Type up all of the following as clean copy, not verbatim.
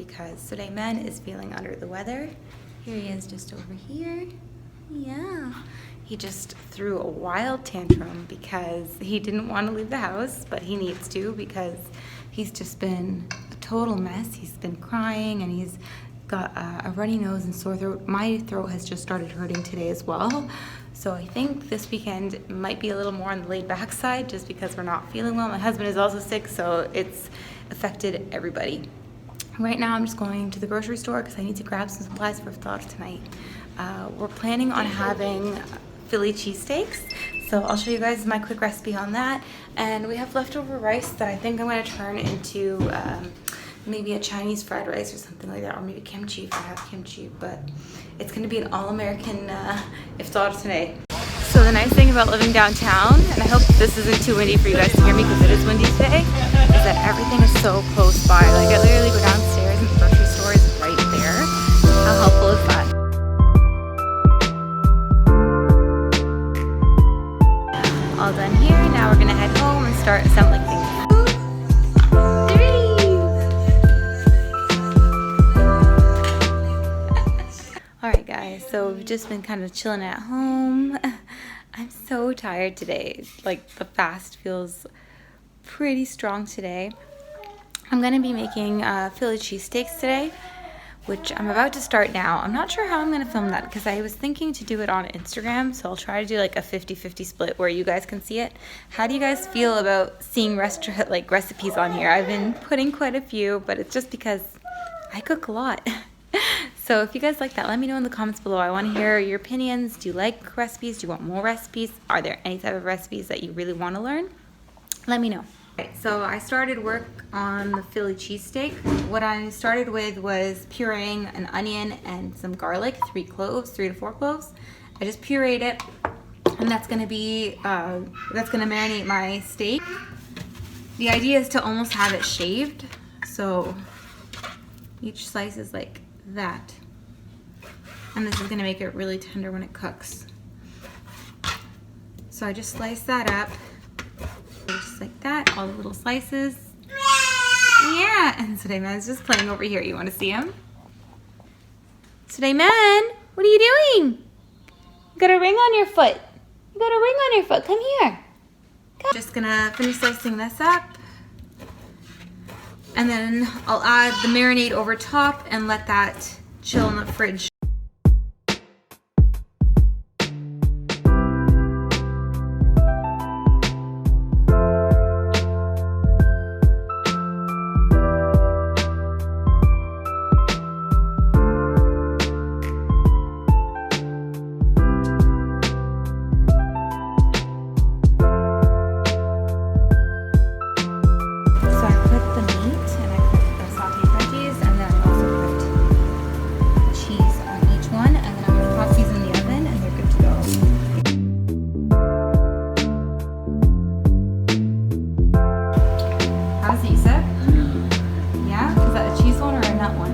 because Suleiman is feeling under the weather. Here he is just over here. Yeah. He just threw a wild tantrum because he didn't want to leave the house, but he needs to because he's just been a total mess. He's been crying and he's got a runny nose and sore throat. My throat has just started hurting today as well. So I think this weekend might be a little more on the laid back side just because we're not feeling well. My husband is also sick, so it's affected everybody. Right now I'm just going to the grocery store because I need to grab some supplies for iftar tonight. We're planning on having Philly cheesesteaks, so I'll show you guys my quick recipe on that. And we have leftover rice that I think I'm going to turn into maybe a Chinese fried rice or something like that, or maybe kimchi if I have kimchi, but it's going to be an all-American iftar today. So the nice thing about living downtown, and I hope this isn't too windy for you guys to hear me because it is windy today, is that everything is so close by. Like I literally go downstairs and the grocery store is right there. How helpful is that? All done here. Now we're gonna head home and start assembling things. Alright guys, so we've just been kind of chilling at home. I'm so tired today. Like the fast feels pretty strong today. I'm gonna be making Philly cheesesteaks today, which I'm about to start now. I'm not sure how I'm gonna film that because I was thinking to do it on Instagram, so I'll try to do like a 50-50 split where you guys can see it. How do you guys feel about seeing recipes on here? I've been putting quite a few, but it's just because I cook a lot. So if you guys like that, let me know in the comments below. I want to hear your opinions. Do you like recipes? Do you want more recipes? Are there any type of recipes that you really want to learn? Let me know. Okay, so I started work on the Philly cheesesteak. What I started with was pureeing an onion and some garlic, 3 to 4 cloves. I just pureed it, and that's gonna marinate my steak. The idea is to almost have it shaved, so each slice is like that, and this is gonna make it really tender when it cooks. So I just slice that up just like that, all the little slices. Yeah, and Suleiman's just playing over here. You want to see him? Suleiman, what are you doing? You got a ring on your foot. You got a ring on your foot. Come here. Come. Just gonna finish slicing this up. And then I'll add the marinade over top and let that chill in the fridge.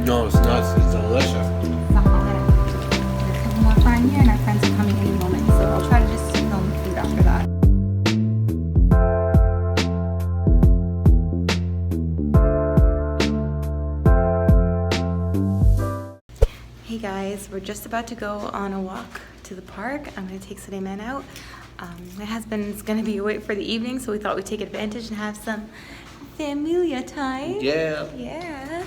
No, it's nuts. It's delicious. There's a couple more frying here, and our friends are coming any moment, so I'll try to just film the food after that. Hey guys, we're just about to go on a walk to the park. I'm going to take Suleiman out. My husband's going to be awake for the evening, so we thought we'd take advantage and have some familia time. Yeah. Yeah.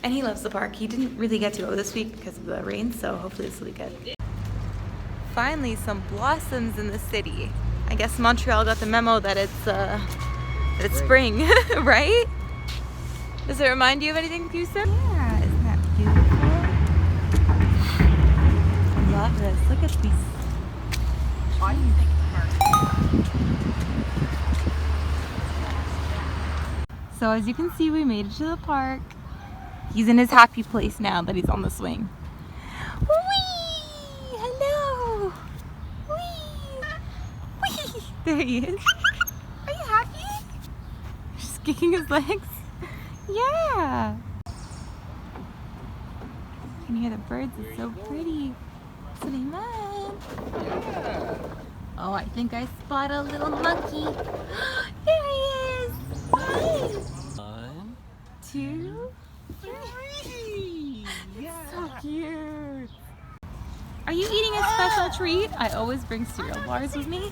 And he loves the park. He didn't really get to go this week because of the rain, so hopefully this will be good. Finally, some blossoms in the city. I guess Montreal got the memo that it's spring, right? Does it remind you of anything, Yusuf? Yeah, isn't that beautiful? I love this. Look at these. So as you can see, we made it to the park. He's in his happy place now that he's on the swing. Whee! Hello! Whee! Whee! There he is. Are you happy? Just kicking his legs? Yeah! You can hear the birds. It's so pretty. Suleiman! Yeah. Oh, I think I spot a little monkey. There he is! Hi! 1, 2, 3. It's so cute. Are you eating a special treat? I always bring cereal bars with me.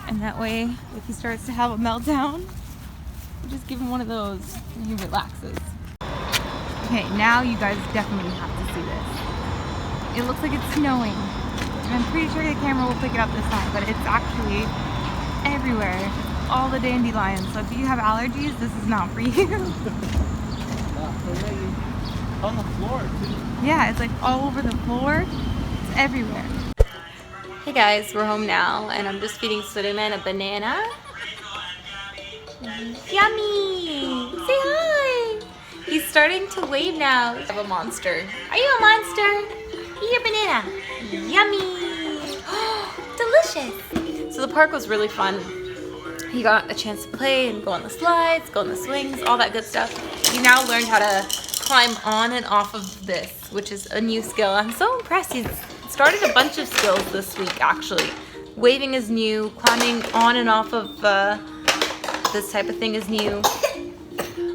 And that way, if he starts to have a meltdown, I just give him one of those and he relaxes. Okay, now you guys definitely have to see this. It looks like it's snowing. And I'm pretty sure the camera will pick it up this time, but it's actually everywhere. All the dandelions. So if you have allergies, this is not for you. On the floor, too. Yeah, it's like all over the floor. It's everywhere. Hey guys, we're home now, and I'm just feeding Suleiman a banana. Yummy! Say hi! He's starting to wave now. I have a monster. Are you a monster? Eat your banana. Yummy! Delicious! So the park was really fun. He got a chance to play and go on the slides, go on the swings, all that good stuff. He now learned how to climb on and off of this, which is a new skill. I'm so impressed. He's started a bunch of skills this week, actually. Waving is new, climbing on and off of this type of thing is new.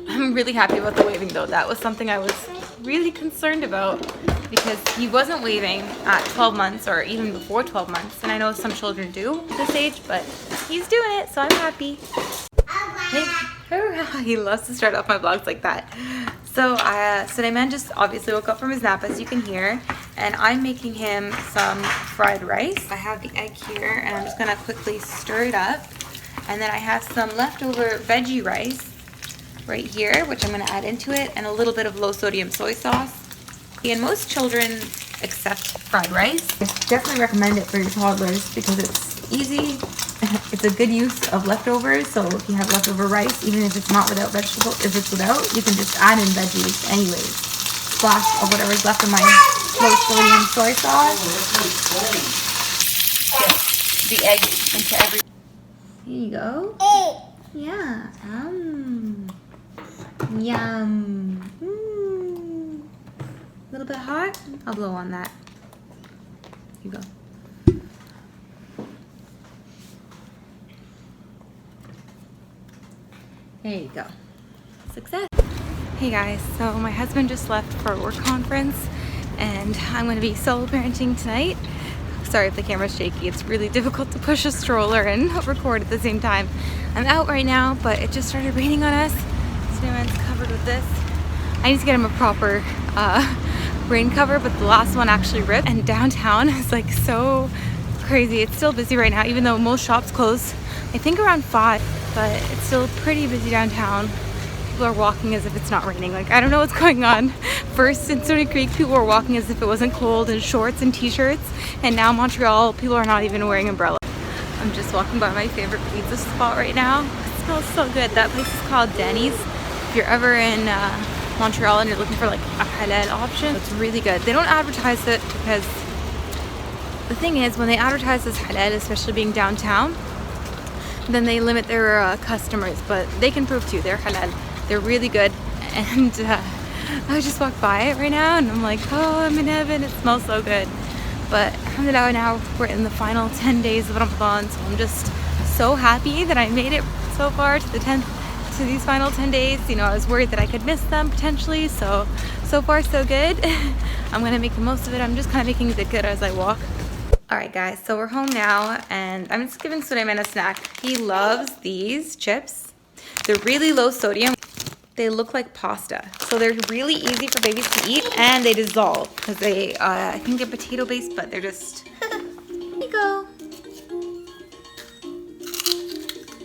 I'm really happy about the waving though. That was something I was really concerned about because he wasn't waving at 12 months or even before 12 months. And I know some children do at this age, but he's doing it, so I'm happy. He loves to start off my vlogs like that. So Suleiman just obviously woke up from his nap, as you can hear, and I'm making him some fried rice. I have the egg here, and I'm just gonna quickly stir it up. And then I have some leftover veggie rice right here, which I'm gonna add into it, and a little bit of low sodium soy sauce. And most children accept fried rice. I definitely recommend it for your toddlers because it's easy. It's a good use of leftovers, so if you have leftover rice, even if it's not without vegetable, if it's without, you can just add in veggies anyways. Splash of whatever's left of my low sodium soy sauce. The egg into every. Here you go. Yeah. Yum. A little bit hot. I'll blow on that. Here you go. There you go. Success. Hey guys, so my husband just left for a work conference and I'm going to be solo parenting tonight. Sorry if the camera's shaky. It's really difficult to push a stroller and record at the same time. I'm out right now, but it just started raining on us. Snowman's covered with this. I need to get him a proper rain cover, but the last one actually ripped. And downtown is like so crazy. It's still busy right now, even though most shops close, I think around 5. But it's still pretty busy downtown. People are walking as if it's not raining. Like, I don't know what's going on. First in Stony Creek, people were walking as if it wasn't cold in shorts and t-shirts. And now Montreal, people are not even wearing umbrellas. I'm just walking by my favorite pizza spot right now. It smells so good. That place is called Denny's. If you're ever in Montreal and you're looking for like a halal option, it's really good. They don't advertise it because the thing is, when they advertise as halal, especially being downtown, then they limit their customers, but they can prove to they're halal. They're really good. And I just walked by it right now and I'm like, oh, I'm in heaven. It smells so good. But alhamdulillah, now we're in the final 10 days of Ramadan, so I'm just so happy that I made it so far to the 10th, to these final 10 days. You know, I was worried that I could miss them potentially, so far so good. I'm gonna make the most of it. I'm just kind of making the good as I walk. Alright guys, so we're home now and I'm just giving Suleiman a snack. He loves these chips. They're really low sodium. They look like pasta. So they're really easy for babies to eat and they dissolve because they, I think they're potato based, but they're just, here you go.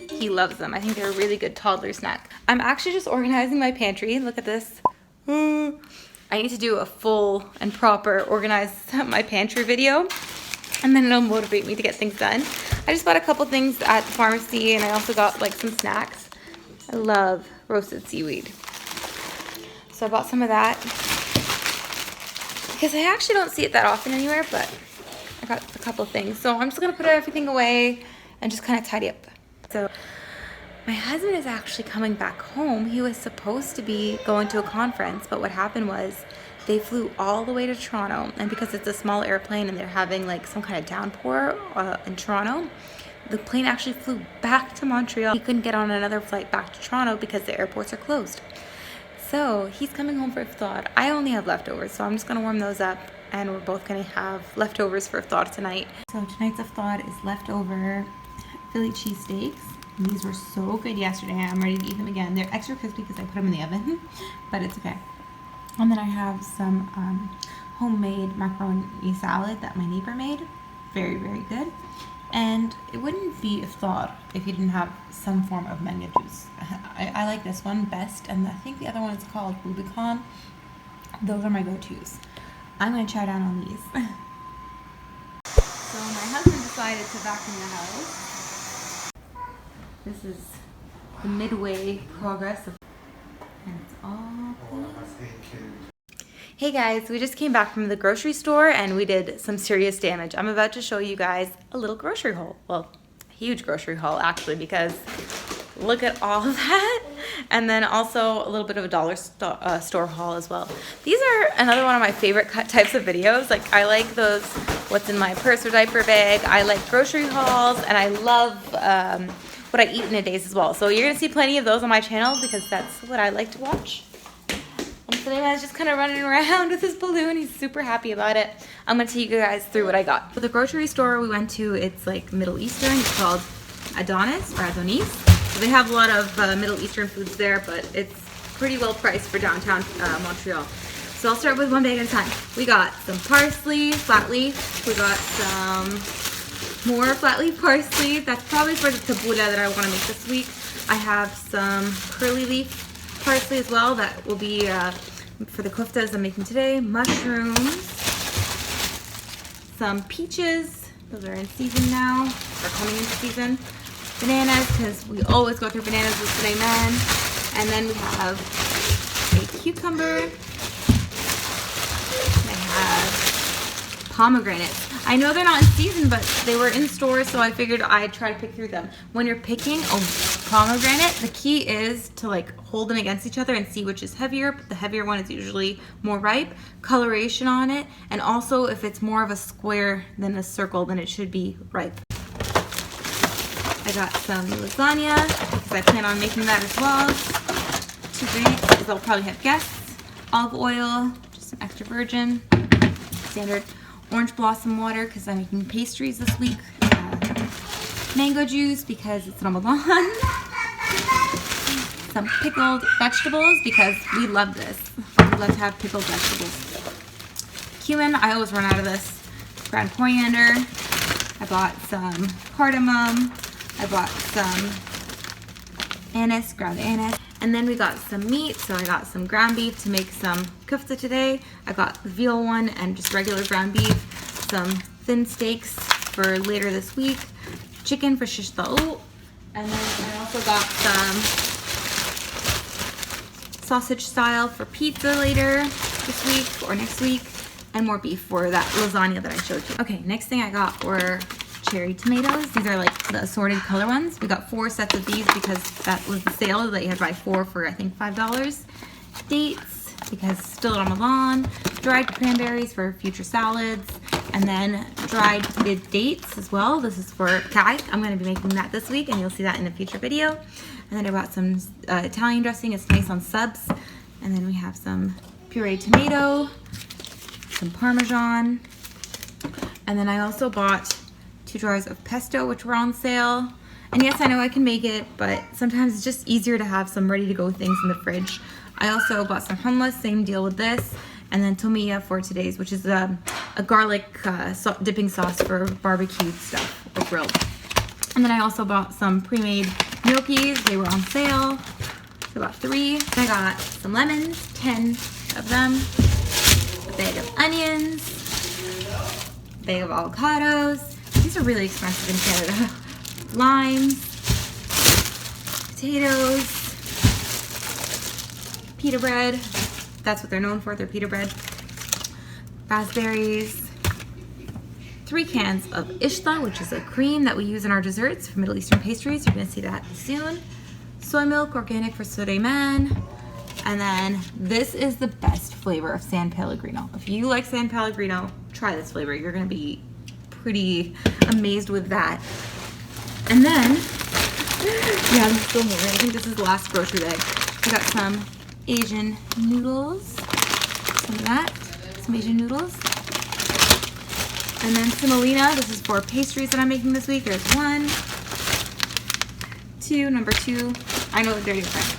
He loves them. I think they're a really good toddler snack. I'm actually just organizing my pantry. Look at this. I need to do a full and proper organize my pantry video. And then it'll motivate me to get things done. I just bought a couple things at the pharmacy and I also got like some snacks. I love roasted seaweed. So I bought some of that because I actually don't see it that often anywhere, but I got a couple of things. So I'm just gonna put everything away and just kind of tidy up. So my husband is actually coming back home. He was supposed to be going to a conference, but what happened was they flew all the way to Toronto, and because it's a small airplane and they're having like some kind of downpour in Toronto, the plane actually flew back to Montreal. He couldn't get on another flight back to Toronto because the airports are closed. So he's coming home for iftar. I only have leftovers, so I'm just gonna warm those up, and we're both gonna have leftovers for iftar tonight. So tonight's iftar is leftover Philly cheesesteaks. These were so good yesterday. I'm ready to eat them again. They're extra crispy because I put them in the oven, but it's okay. And then I have some homemade macaroni salad that my neighbor made. Very, very good. And it wouldn't be iftar if you didn't have some form of mango juice. I like this one best, and I think the other one is called Rubicon. Those are my go-tos. I'm going to chow down on these. So my husband decided to vacuum the house. This is the midway progress of, and it's all clean. Hey guys, we just came back from the grocery store and we did some serious damage. I'm about to show you guys a little grocery haul. Well, a huge grocery haul actually, because look at all of that. And then also a little bit of a dollar store haul as well. These are another one of my favorite types of videos. Like, I like those what's in my purse or diaper bag. I like grocery hauls, and I love what I eat in a day as well. So you're gonna see plenty of those on my channel because that's what I like to watch. And Suleiman's just kind of running around with his balloon. He's super happy about it. I'm going to take you guys through what I got. So the grocery store we went to, it's like Middle Eastern. It's called Adonis. So they have a lot of Middle Eastern foods there, but it's pretty well priced for downtown Montreal. So I'll start with one bag at a time. We got some parsley, flat leaf. We got some more flat leaf parsley. That's probably for the tabbouleh that I want to make this week. I have some curly leaf parsley as well. That will be for the keftas I'm making today. Mushrooms, some peaches. Those are in season now, or coming into season. Bananas, because we always go through bananas with Suleiman. And then we have a cucumber. And I have pomegranates. I know they're not in season, but they were in stores, so I figured I'd try to pick through them. When you're picking a pomegranate, the key is to like hold them against each other and see which is heavier. But the heavier one is usually more ripe. Coloration on it, and also if it's more of a square than a circle, then it should be ripe. I got some lasagna because I plan on making that as well. 2 ingredients because I'll probably have guests. Olive oil, just some extra virgin, standard. Orange blossom water because I'm making pastries this week. Mango juice because it's Ramadan. Some pickled vegetables because we love this. We love to have pickled vegetables. Cumin, I always run out of this. Ground coriander. I bought some cardamom. I bought some anise, ground anise. And then we got some meat, so I got some ground beef to make some kefta today. I got the veal one and just regular ground beef. Some thin steaks for later this week. Chicken for shish taouk. And then I also got some sausage style for pizza later this week or next week. And more beef for that lasagna that I showed you. Okay, next thing I got were cherry tomatoes. These are like the assorted color ones. We got 4 sets of these because that was the sale that you had to buy 4 for I think $5. Dates because it's still Ramadan. Dried cranberries for future salads, and then dried dates as well. This is for taouk. I'm going to be making that this week, and you'll see that in a future video. And then I bought some Italian dressing. It's nice on subs. And then we have some pureed tomato, some Parmesan, and then I also bought 2 jars of pesto, which were on sale. And yes, I know I can make it, but sometimes it's just easier to have some ready-to-go things in the fridge. I also bought some hummus, same deal with this, and then tomia for today's, which is a garlic dipping sauce for barbecued stuff or grilled. And then I also bought some pre-made gnocchis. They were on sale. So I bought 3. I got some lemons, 10 of them, a bag of onions, a bag of avocados. These are really expensive in Canada. Limes, potatoes, pita bread. That's what they're known for, their pita bread. Raspberries. 3 cans of ishta, which is a cream that we use in our desserts for Middle Eastern pastries. You're gonna see that soon. Soy milk, organic for Suleiman. And then this is the best flavor of San Pellegrino. If you like San Pellegrino, try this flavor. You're gonna be pretty amazed with that. And then, yeah, there's still more. I think this is the last grocery bag. I got some Asian noodles, some of that, some Asian noodles. And then semolina, this is for pastries that I'm making this week. There's one, two, number two. I know they're different.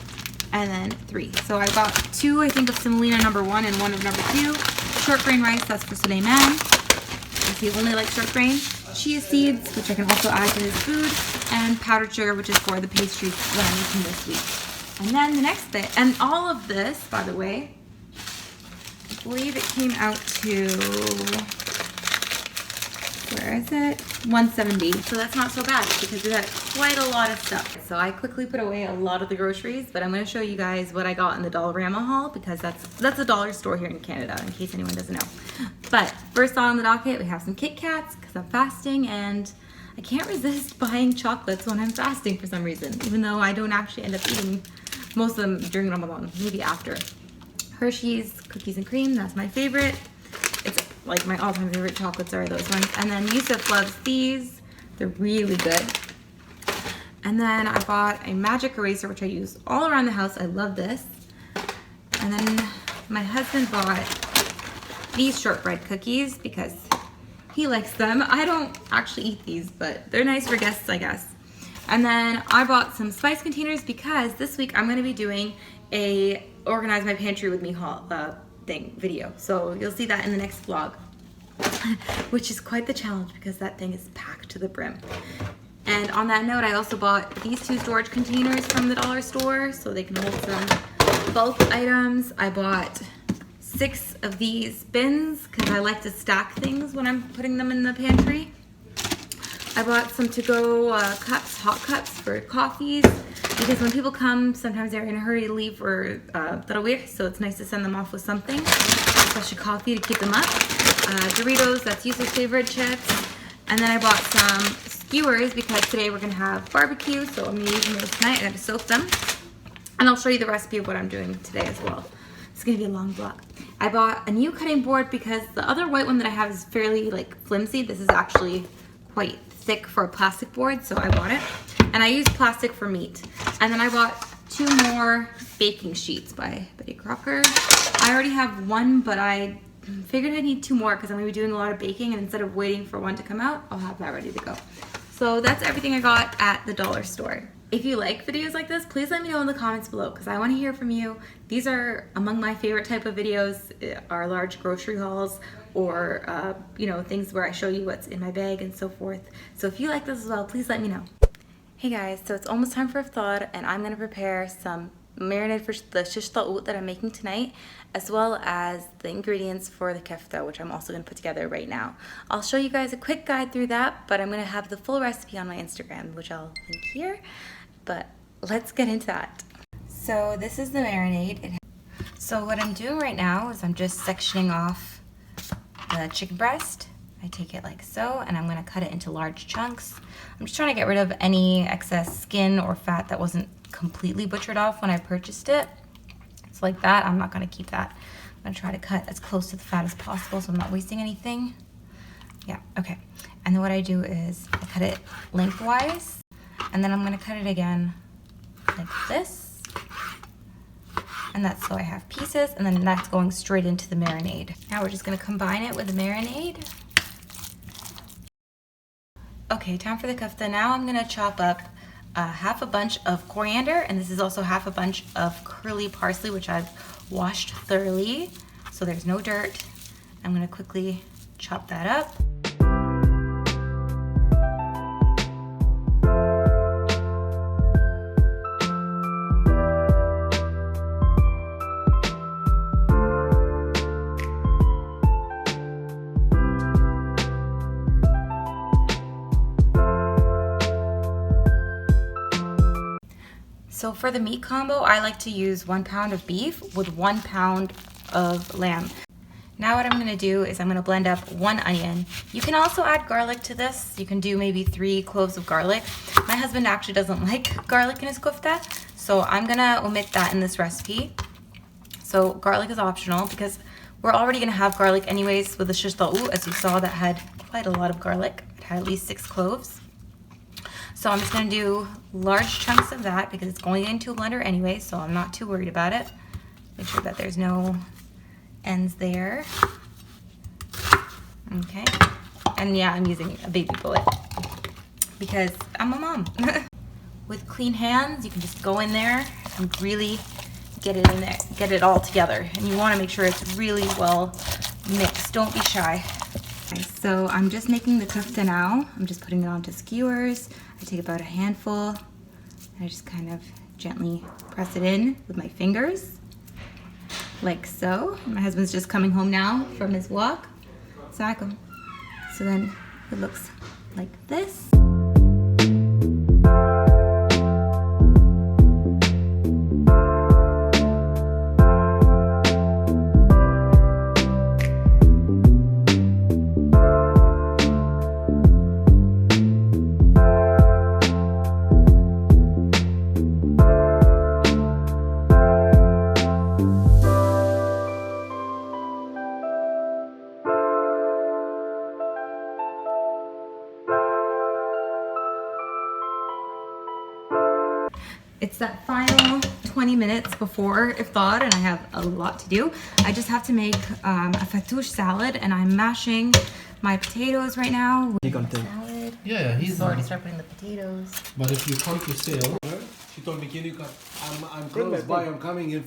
And then three. So I got two, I think, of semolina number one and one of number two. Short grain rice, that's for Suleiman. If you only like short grain. Chia seeds, which I can also add to his food. And powdered sugar, which is for the pastries that I'm making this week. And then the next bit, and all of this, by the way, I believe it came out to, where is it? 170. So that's not so bad because we got quite a lot of stuff. So I quickly put away a lot of the groceries, but I'm going to show you guys what I got in the Dollarama haul because that's a dollar store here in Canada, in case anyone doesn't know. But first on the docket, we have some Kit Kats because I'm fasting and I can't resist buying chocolates when I'm fasting for some reason, even though I don't actually end up eating most of them during Ramadan, maybe after. Hershey's cookies and cream, that's my favorite. It's like my all-time favorite chocolates are those ones. And then Yusuf loves these. They're really good. And then I bought a magic eraser, which I use all around the house. I love this. And then my husband bought these shortbread cookies because he likes them. I don't actually eat these, but they're nice for guests, I guess. And then I bought some spice containers because this week I'm going to be doing a organize my pantry with me haul video. So you'll see that in the next vlog, which is quite the challenge because that thing is packed to the brim. And on that note, I also bought these two storage containers from the dollar store so they can hold some bulk items. I bought 6 of these bins because I like to stack things when I'm putting them in the pantry. I bought some to-go cups, hot cups for coffees, because when people come, sometimes they're in a hurry to leave for tarawih, so it's nice to send them off with something, especially coffee to keep them up. Doritos, that's Yusuf's favorite chips. And then I bought some skewers because today we're going to have barbecue, so I'm going to use them those tonight. I got to soak them. And I'll show you the recipe of what I'm doing today as well. It's going to be a long vlog. I bought a new cutting board because the other white one that I have is fairly flimsy. This is actually quite thick for a plastic board, so I bought it. And I use plastic for meat. And then I bought 2 more baking sheets by Betty Crocker. I already have one, but I figured I need 2 more because I'm going to be doing a lot of baking, and instead of waiting for one to come out, I'll have that ready to go. So that's everything I got at the dollar store. If you like videos like this, please let me know in the comments below because I want to hear from you. These are among my favorite type of videos, our large grocery hauls, or you know, things where I show you what's in my bag and so forth. So if you like this as well, please let me know. Hey guys, so it's almost time for iftar and I'm going to prepare some marinade for the shish taouk that I'm making tonight, as well as the ingredients for the kefta, which I'm also going to put together right now. I'll show you guys a quick guide through that, but I'm going to have the full recipe on my Instagram, which I'll link here. But let's get into that. So this is the marinade. So what I'm doing right now is I'm just sectioning off the chicken breast. I take it like so, and I'm going to cut it into large chunks. I'm just trying to get rid of any excess skin or fat that wasn't completely butchered off when I purchased it. So like that, I'm not going to keep that. I'm going to try to cut as close to the fat as possible so I'm not wasting anything. Yeah, okay. And then what I do is I cut it lengthwise, and then I'm going to cut it again like this. And that's so I have pieces, and then that's going straight into the marinade. Now we're just going to combine it with the marinade. Okay, time for the kefta. Now I'm going to chop up half a bunch of coriander, and this is also half a bunch of curly parsley, which I've washed thoroughly, so there's no dirt. I'm going to quickly chop that up. So for the meat combo, I like to use 1 pound of beef with 1 pound of lamb. Now what I'm going to do is I'm going to blend up 1 onion. You can also add garlic to this. You can do maybe 3 cloves of garlic. My husband actually doesn't like garlic in his kofta, so I'm going to omit that in this recipe. So garlic is optional because we're already going to have garlic anyways with the shish taouk, as you saw, that had quite a lot of garlic. It had at least 6 cloves. So I'm just going to do large chunks of that because it's going into a blender anyway, so I'm not too worried about it. Make sure that there's no ends there. Okay. And yeah, I'm using a baby bullet because I'm a mom. With clean hands, you can just go in there and really get it in there, get it all together. And you want to make sure it's really well mixed. Don't be shy. Okay, so I'm just making the kefta now. I'm just putting it onto skewers. I take about a handful and I just kind of gently press it in with my fingers, like so. My husband's just coming home now from his walk. So then it looks like this. It's that final 20 minutes before iftar and I have a lot to do. I just have to make a fattoush salad and I'm mashing my potatoes right now. Salad. Yeah, he's already started putting the potatoes. But if you come to sale, she told me, can you come? I'm close by, I'm coming in.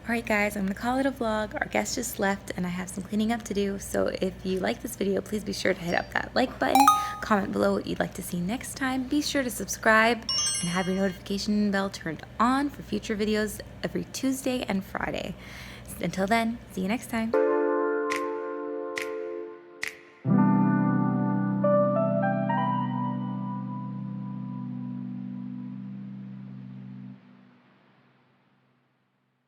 Alright guys, I'm going to call it a vlog. Our guest just left and I have some cleaning up to do. So if you like this video, please be sure to hit up that like button. Comment below what you'd like to see next time. Be sure to subscribe and have your notification bell turned on for future videos every Tuesday and Friday. Until then, see you next time.